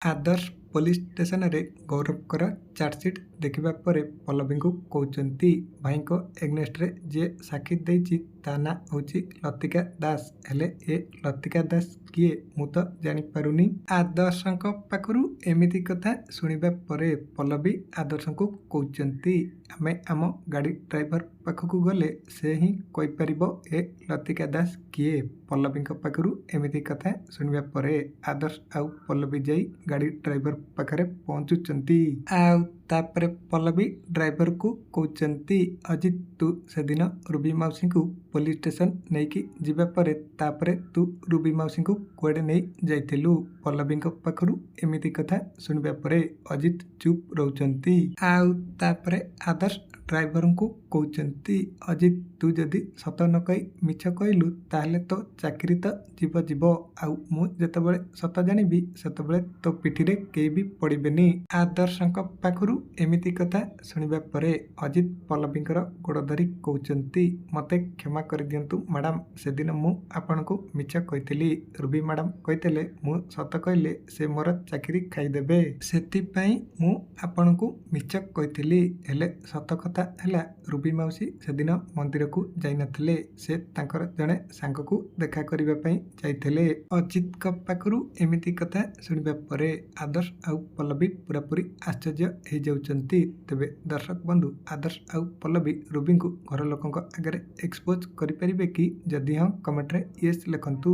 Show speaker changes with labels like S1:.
S1: ଆଦର୍ଶ police ଷ୍ଟେସନରେ ଗୌରବଙ୍କର chargesheet ଦେଖିବା ପରେ ପଲ୍ଲବୀଙ୍କୁ କହୁଛନ୍ତି, ଭାଇଙ୍କ ଏଗନେଷ୍ଟରେ ଯିଏ ସାକ୍ଷୀ ଦେଇଛି ତା ନାଁ ହେଉଛି ଲତିକା ଦାସ। ହେଲେ ଏ ଲତିକା ଦାସ କିଏ ମୁଁ ତ ଜାଣିପାରୁନି। ଆଦର୍ଶଙ୍କ ପାଖରୁ ଏମିତି କଥା ଶୁଣିବା ପରେ ପଲ୍ଲବୀ ଆଦର୍ଶଙ୍କୁ କହୁଛନ୍ତି, ଆମେ ଆମ ଗାଡ଼ି ଡ୍ରାଇଭର ପାଖକୁ ଗଲେ ସେ ହିଁ କହିପାରିବ ଏ ଲତିକା ଦାସ କିଏ। ପଲ୍ଲବୀଙ୍କ ପାଖରୁ ଏମିତି କଥା ଶୁଣିବା ପରେ ଆଦର୍ଶ ଆଉ ପଲ୍ଲବୀ ଯାଇ ଗାଡ଼ି ଡ୍ରାଇଭର ପାଖରେ ପହଞ୍ଚୁଛନ୍ତି। ଆଉ ତାପରେ ପଲ୍ଲବୀ ଡ୍ରାଇଭରକୁ କହୁଛନ୍ତି, ଅଜିତ ତୁ ସେଦିନ ରୁବି ମାଉସୀଙ୍କୁ ପୋଲିସ ଷ୍ଟେସନ ନେଇକି ଯିବା ପରେ ତାପରେ ତୁ ରୁବି ମାଉସୀଙ୍କୁ କୁଆଡ଼େ ନେଇ ଯାଇଥିଲୁ। ପଲ୍ଲବୀଙ୍କ ପାଖରୁ ଏମିତି କଥା ଶୁଣିବା ପରେ ଅଜିତ ଚୁପ୍ ରହୁଛନ୍ତି। ଆଉ ତାପରେ ଆଦର୍ଶ ଡ୍ରାଇଭରଙ୍କୁ କହୁଛନ୍ତି, ଅଜିତ ତୁ ଯଦି ସତ ନ କହି ମିଛ କହିଲୁ ତାହେଲେ ତୋ ଚାକିରି ତ ଯିବ। ଆଉ ମୁଁ ଯେତେବେଳେ ସତ ଜାଣିବି ସେତେବେଳେ ତୋ ପିଠିରେ କେହି ବି ପଡ଼ିବେନି। ଆଦର୍ଶଙ୍କ ପାଖରୁ ଏମିତି କଥା ଶୁଣିବା ପରେ ଅଜିତ ପଲ୍ଲବୀଙ୍କର ଗୋଡ଼ ଧରି କହୁଛନ୍ତି, ମୋତେ କ୍ଷମା କରିଦିଅନ୍ତୁ ମ୍ୟାଡ଼ାମ, ସେଦିନ ମୁଁ ଆପଣଙ୍କୁ ମିଛ କହିଥିଲି। ରୁବି ମ୍ୟାଡ଼ାମ କହିଥିଲେ ମୁଁ ସତ କହିଲେ ସେ ମୋର ଚାକିରି ଖାଇଦେବେ। ସେଥିପାଇଁ ମୁଁ ଆପଣଙ୍କୁ ମିଛ କହିଥିଲି। ହେଲେ ସତ କଥା ହେଲା ରୁବି ମାଉସୀ ସେଦିନ ମନ୍ଦିରକୁ ଯାଇନଥିଲେ। ସେ ତାଙ୍କର ଜଣେ ସାଙ୍ଗକୁ ଦେଖା କରିବା ପାଇଁ ଯାଇଥିଲେ। ଅଜିତଙ୍କ ପାଖରୁ ଏମିତି କଥା ଶୁଣିବା ପରେ ଆଦର୍ଶ ଆଉ ପଲ୍ଲବୀ ପୁରାପୁରି ଆଶ୍ଚର୍ଯ୍ୟ ହେଇଯାଉଛନ୍ତି। ତେବେ ଦର୍ଶକ ବନ୍ଧୁ, ଆଦର୍ଶ ଆଉ ପଲ୍ଲବୀ ରୁବିଙ୍କୁ ଘର ଲୋକଙ୍କ ଆଗରେ ଏକ୍ସପୋଜ କରିପାରିବେ କି? ଯଦି ହଁ କମେଣ୍ଟରେ ୟେସ୍ ଲେଖନ୍ତୁ।